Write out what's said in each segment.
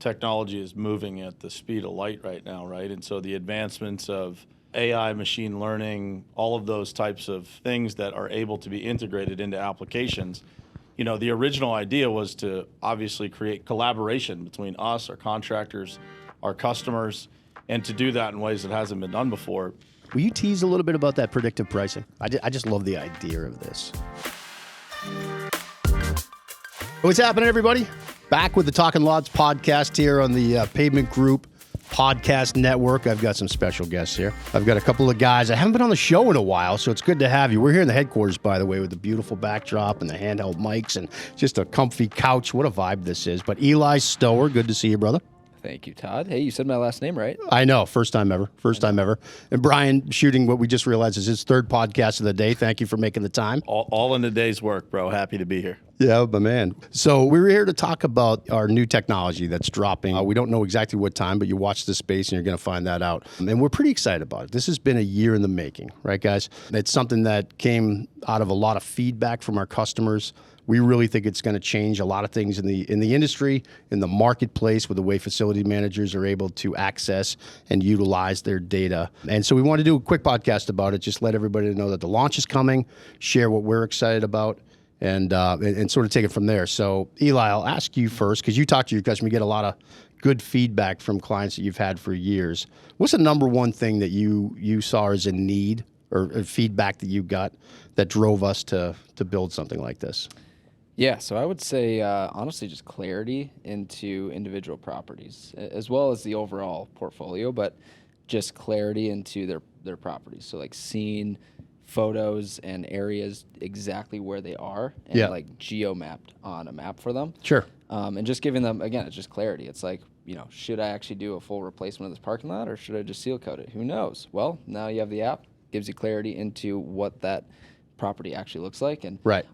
technology is moving at the speed of light right now, right? And so the advancements of AI, machine learning, all of those types of things that are able to be integrated into applications. The original idea was to obviously create collaboration between us, our contractors, our customers, and to do that in ways that hasn't been done before. Will you tease a little bit about that predictive pricing? I just love the idea of this. What's happening, everybody? Back with the Talking Lots podcast here on the Pavement Group Podcast Network. I've got some special guests here. I've got a couple of guys. I haven't been on the show in a while, so it's good to have you. We're here in the headquarters, by the way, with the beautiful backdrop and the handheld mics and just a comfy couch. What a vibe this is. But Eli Stoehr, good to see you, brother. Thank you, Todd. Hey, you said my last name right. I know. First time ever. And Brian, shooting what we just realized is his third podcast of the day. Thank you for making the time. All in a day's work, bro. Happy to be here. Yeah, my man. So we're here to talk about our new technology that's dropping. We don't know exactly what time, but you watch this space and you're going to find that out. And we're pretty excited about it. This has been a year in the making, right, guys? It's something that came out of a lot of feedback from our customers. We really think it's going to change a lot of things in the industry, in the marketplace, with the way facility managers are able to access and utilize their data. And so we want to do a quick podcast about it, just let everybody know that the launch is coming, share what we're excited about, and sort of take it from there. So, Eli, I'll ask you first, because you talk to your customers, you get a lot of good feedback from clients that you've had for years. What's the number one thing that you saw as a need or feedback that you got that drove us to build something like this? Yeah, so I would say, honestly, just clarity into individual properties, as well as the overall portfolio, but just clarity into their properties. So like seeing photos and areas exactly where they are and like geo-mapped on a map for them. Sure. And just giving them, again, it's just clarity. It's like, should I actually do a full replacement of this parking lot or should I just seal coat it? Who knows? Well, now you have the app, gives you clarity into what that property actually looks like, and right.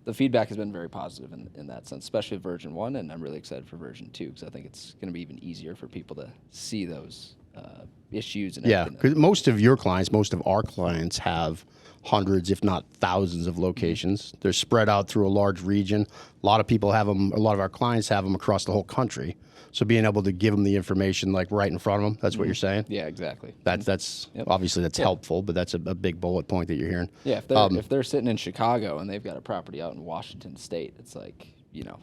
The feedback has been very positive in that sense, especially with version 1, and I'm really excited for version 2 because I think it's going to be even easier for people to see those issues and everything. Yeah, because most of our clients have hundreds, if not thousands, of locations. They're spread out through a large region. A lot of people have them. A lot of our clients have them across the whole country. So being able to give them the information like right in front of them, that's what you're saying? Yeah, exactly. That's obviously that's helpful, but that's a big bullet point that you're hearing. Yeah, if they're sitting in Chicago and they've got a property out in Washington State, it's like,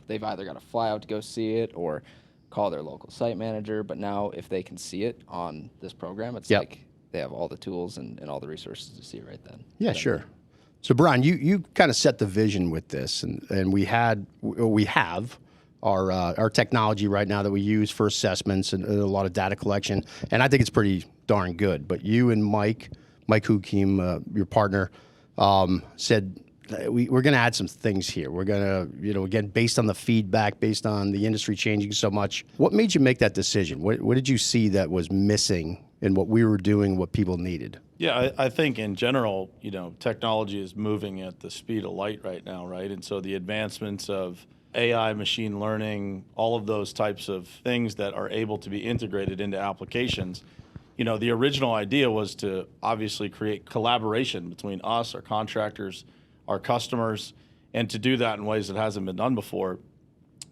they've either got to fly out to go see it or call their local site manager. But now if they can see it on this program, it's like they have all the tools and all the resources to see it right then. Yeah, sure. So Brian, you kind of set the vision with this, and we have our technology right now that we use for assessments and a lot of data collection, and I think it's pretty darn good. But you and Mike Hukim, your partner, said we're going to add some things here. We're going to, again, based on the feedback, based on the industry changing so much. What made you make that decision? What did you see that was missing in what we were doing, what people needed? Yeah, I think in general, technology is moving at the speed of light right now, right? And so the advancements of AI, machine learning, all of those types of things that are able to be integrated into applications. The original idea was to obviously create collaboration between us, our contractors, our customers, and to do that in ways that hasn't been done before.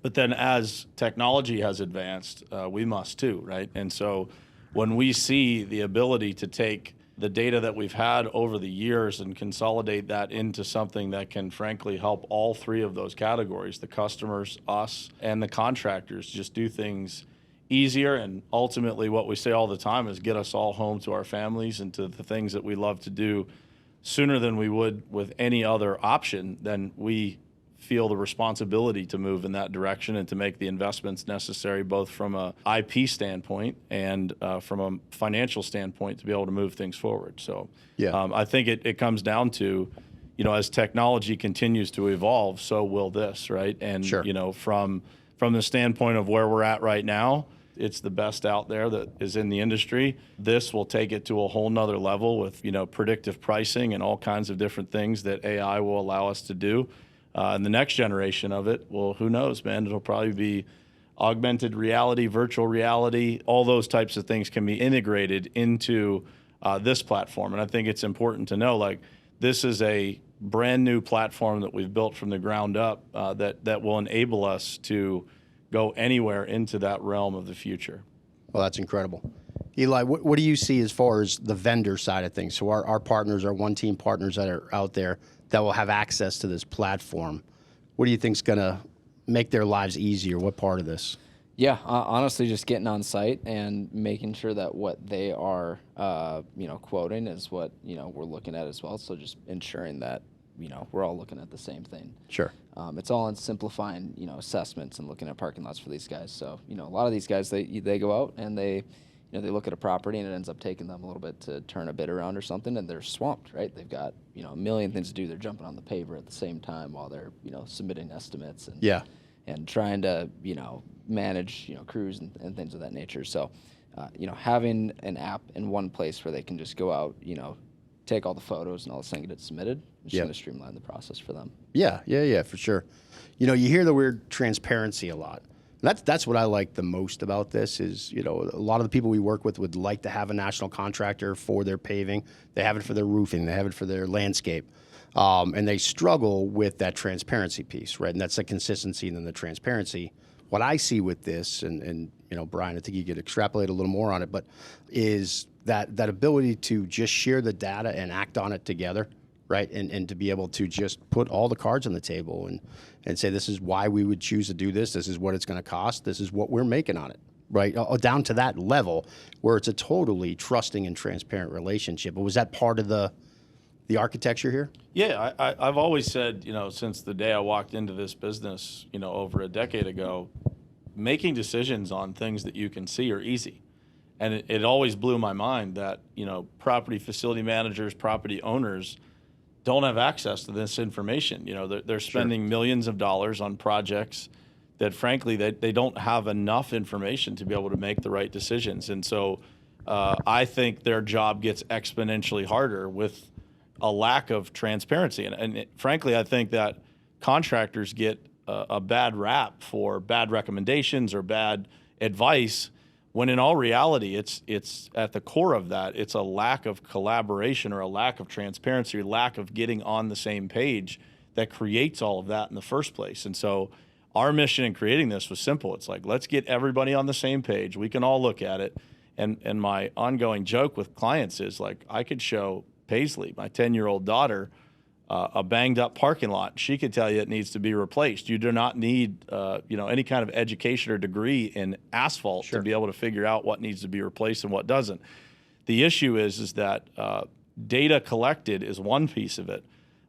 But then as technology has advanced, we must too, right? And so when we see the ability to take the data that we've had over the years and consolidate that into something that can frankly help all three of those categories, the customers, us, and the contractors, just do things easier. And ultimately what we say all the time is get us all home to our families and to the things that we love to do sooner than we would with any other option. Then we feel the responsibility to move in that direction and to make the investments necessary, both from a IP standpoint and from a financial standpoint, to be able to move things forward. So I think it comes down to, as technology continues to evolve, so will this, right? And, from the standpoint of where we're at right now, it's the best out there that is in the industry. This will take it to a whole nother level with, predictive pricing and all kinds of different things that AI will allow us to do. And the next generation of it, well, who knows, man? It'll probably be augmented reality, virtual reality. All those types of things can be integrated into this platform. And I think it's important to know, this is a brand new platform that we've built from the ground up that will enable us to go anywhere into that realm of the future. Well, that's incredible. Eli, what do you see as far as the vendor side of things? So our partners, our one team partners that are out there that will have access to this platform, what do you think is going to make their lives easier? What part of this? Yeah, honestly, just getting on site and making sure that what they are, quoting is what, we're looking at as well. So just ensuring that, we're all looking at the same thing. Sure. It's all in simplifying, assessments and looking at parking lots for these guys. So, a lot of these guys, they go out and they look at a property and it ends up taking them a little bit to turn a bid around or something, and they're swamped, right? They've got, a million things to do. They're jumping on the paver at the same time while they're, submitting estimates and trying to, manage, crews and things of that nature. So, having an app in one place where they can just go out, take all the photos and all of a sudden get it submitted, it's just going to streamline the process for them. Yeah, for sure. You hear the word transparency a lot. That's what I like the most about this is, a lot of the people we work with would like to have a national contractor for their paving. They have it for their roofing. They have it for their landscape. And they struggle with that transparency piece, right? And that's the consistency and then the transparency. What I see with this, and Brian, I think you could extrapolate a little more on it, but is that ability to just share the data and act on it together, right? And to be able to just put all the cards on the table and say, this is why we would choose to do this. This is what it's going to cost. This is what we're making on it, right? Down to that level where it's a totally trusting and transparent relationship. But was that part of the architecture here? Yeah, I've always said, since the day I walked into this business, over a decade ago, making decisions on things that you can see are easy. And it always blew my mind that, property facility managers, property owners don't have access to this information. They're spending millions of dollars on projects that, frankly, they don't have enough information to be able to make the right decisions. And so I think their job gets exponentially harder with a lack of transparency. And frankly, I think that contractors get a bad rap for bad recommendations or bad advice, when in all reality, it's at the core of that, it's a lack of collaboration or a lack of transparency or lack of getting on the same page that creates all of that in the first place. And so our mission in creating this was simple. It's like, let's get everybody on the same page. We can all look at it. And my ongoing joke with clients is like, I could show Paisley, my 10-year-old daughter, a banged up parking lot. She could tell you it needs to be replaced. You do not need, any kind of education or degree in asphalt to be able to figure out what needs to be replaced and what doesn't. The issue is that data collected is one piece of it,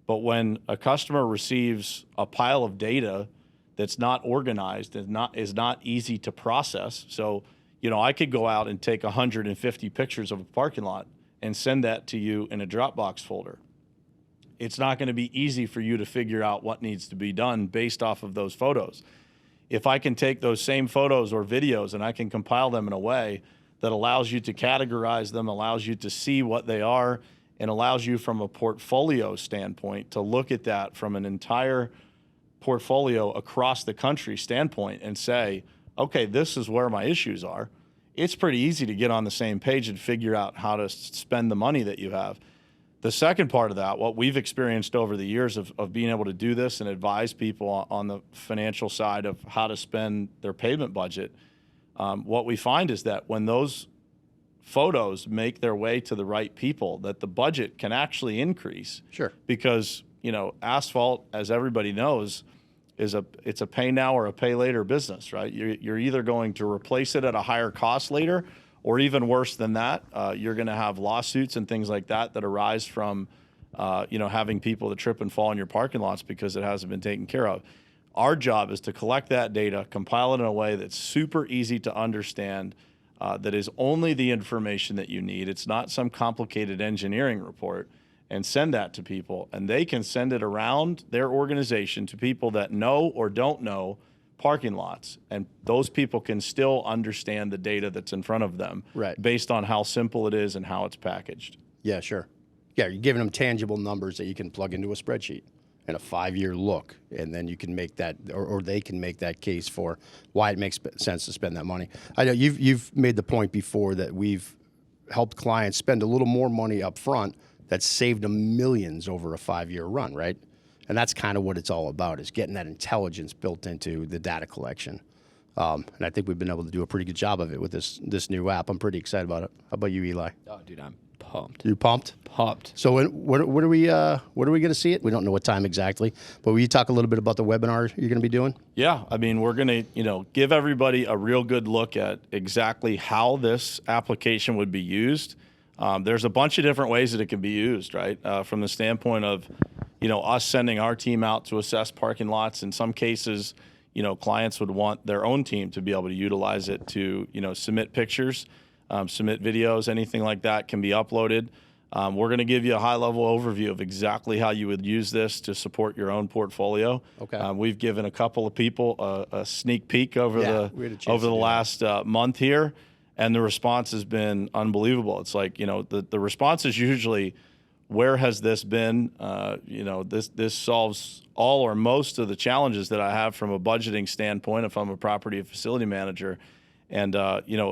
but when a customer receives a pile of data that's not organized and is not easy to process. So, I could go out and take 150 pictures of a parking lot and send that to you in a Dropbox folder. It's not going to be easy for you to figure out what needs to be done based off of those photos. If I can take those same photos or videos and I can compile them in a way that allows you to categorize them, allows you to see what they are, and allows you from a portfolio standpoint to look at that from an entire portfolio across the country standpoint and say, okay, this is where my issues are. It's pretty easy to get on the same page and figure out how to spend the money that you have. The second part of that, what we've experienced over the years of being able to do this and advise people on the financial side of how to spend their pavement budget, what we find is that when those photos make their way to the right people, that the budget can actually increase. Sure. Because, asphalt, as everybody knows, it's a pay now or a pay later business, right? You're either going to replace it at a higher cost later, or even worse than that, you're going to have lawsuits and things like that arise from, having people that trip and fall in your parking lots because it hasn't been taken care of. Our job is to collect that data, compile it in a way that's super easy to understand, that is only the information that you need. It's not some complicated engineering report, and send that to people. And they can send it around their organization to people that know or don't know parking lots, and those people can still understand the data that's in front of them, right, based on how simple it is and how it's packaged. Yeah, sure. Yeah, you're giving them tangible numbers that you can plug into a spreadsheet and a 5-year look, and then you can make that, or they can make that case for why it makes sense to spend that money. I know you've made the point before that we've helped clients spend a little more money up front that saved them millions over a 5-year run, right? And that's kind of what it's all about, is getting that intelligence built into the data collection. And I think we've been able to do a pretty good job of it with this new app. I'm pretty excited about it. How about you, Eli? Oh, dude, I'm pumped. You pumped? Pumped. So when are we going to see it? We don't know what time exactly, but will you talk a little bit about the webinar you're going to be doing? Yeah, I mean, we're going to, give everybody a real good look at exactly how this application would be used. There's a bunch of different ways that it can be used, right? From the standpoint of, us sending our team out to assess parking lots. In some cases, clients would want their own team to be able to utilize it to, submit pictures, submit videos, anything like that can be uploaded. We're going to give you a high-level overview of exactly how you would use this to support your own portfolio. Okay. We've given a couple of people a sneak peek over the last month here, and the response has been unbelievable. It's like, the response is usually, where has this been? This solves all or most of the challenges that I have from a budgeting standpoint if I'm a property or facility manager. And,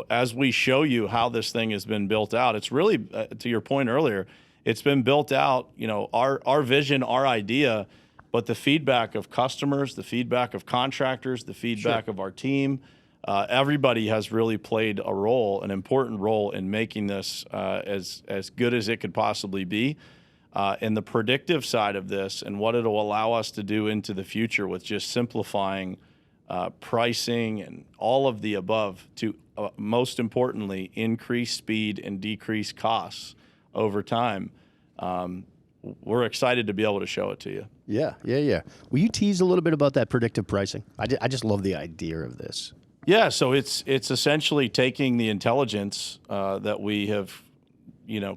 as we show you how this thing has been built out, it's really, to your point earlier, it's been built out, our vision, our idea, but the feedback of customers, the feedback of contractors, the feedback of our team, everybody has really played a role, an important role in making this as good as it could possibly be. And the predictive side of this and what it'll allow us to do into the future with just simplifying pricing and all of the above to, most importantly, increase speed and decrease costs over time. We're excited to be able to show it to you. Yeah. Will you tease a little bit about that predictive pricing? I just love the idea of this. Yeah, so it's essentially taking the intelligence that we have,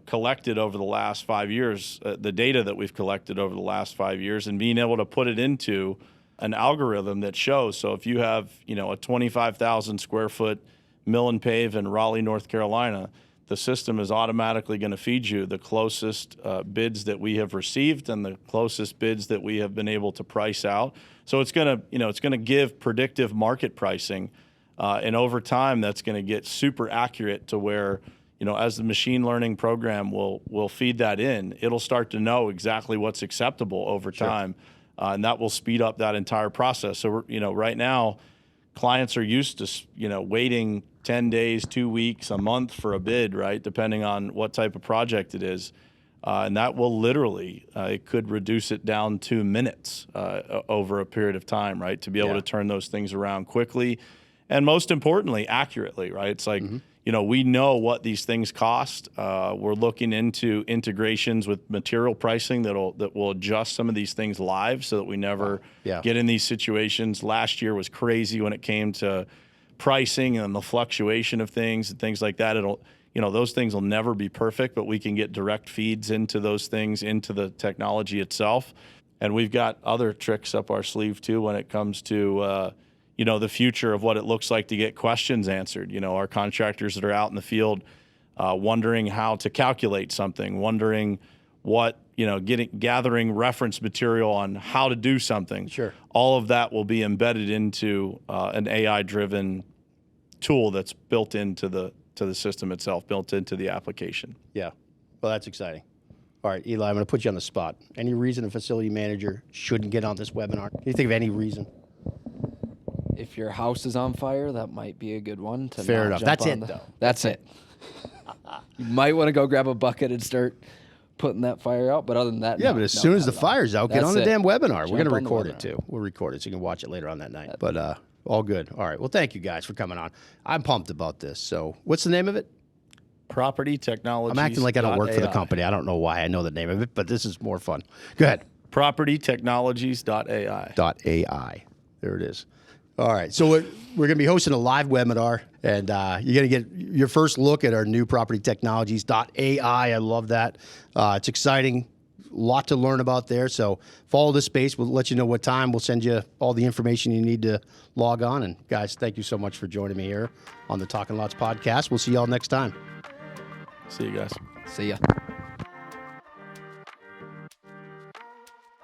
collected over the last 5 years, the data that we've collected over the last 5 years, and being able to put it into an algorithm that shows. So if you have, a 25,000 square foot mill and pave in Raleigh, North Carolina, the system is automatically going to feed you the closest bids that we have received and the closest bids that we have been able to price out. So it's going to, give predictive market pricing, and over time that's going to get super accurate to where, as the machine learning program will feed that in, it'll start to know exactly what's acceptable over time. And that will speed up that entire process. So, right now, clients are used to, waiting 10 days, 2 weeks, a month for a bid, right, depending on what type of project it is. And that will literally, it could reduce it down to minutes over a period of time, right, to be able to turn those things around quickly and, most importantly, accurately, right? It's like, we know what these things cost. We're looking into integrations with material pricing that will adjust some of these things live so that we never get in these situations. Last year was crazy when it came to pricing and the fluctuation of things and things like that. Those things will never be perfect, but we can get direct feeds into those things, into the technology itself. And we've got other tricks up our sleeve too when it comes to the future of what it looks like to get questions answered. Our contractors that are out in the field wondering how to calculate something, wondering what, gathering reference material on how to do something. Sure. All of that will be embedded into an AI-driven tool that's built into the system itself, built into the application. Yeah. Well, that's exciting. All right, Eli, I'm going to put you on the spot. Any reason a facility manager shouldn't get on this webinar? Can you think of any reason? If your house is on fire, that might be a good one to Fair not enough. jump That's on it, though. That's it. You might want to go grab a bucket and start putting that fire out, but other than that, Yeah, but as soon as the fire's out, get on the damn webinar. We're going to Jump on the record it, webinar. too. We'll record it so you can watch it later on that night. But all good. All right. Well, thank you guys for coming on. I'm pumped about this. So what's the name of it? Property Technologies. I'm acting like I don't work for the company. I don't know why I know the name of it, but this is more fun. Go ahead. PropertyTechnologies.ai. .ai. There it is. All right. So we're going to be hosting a live webinar, and you're going to get your first look at our new Property Technologies.ai. I love that. It's exciting. A lot to learn about there. So follow this space. We'll let you know what time. We'll send you all the information you need to log on. And guys, thank you so much for joining me here on the Talking Lots podcast. We'll see you all next time. See you guys. See ya.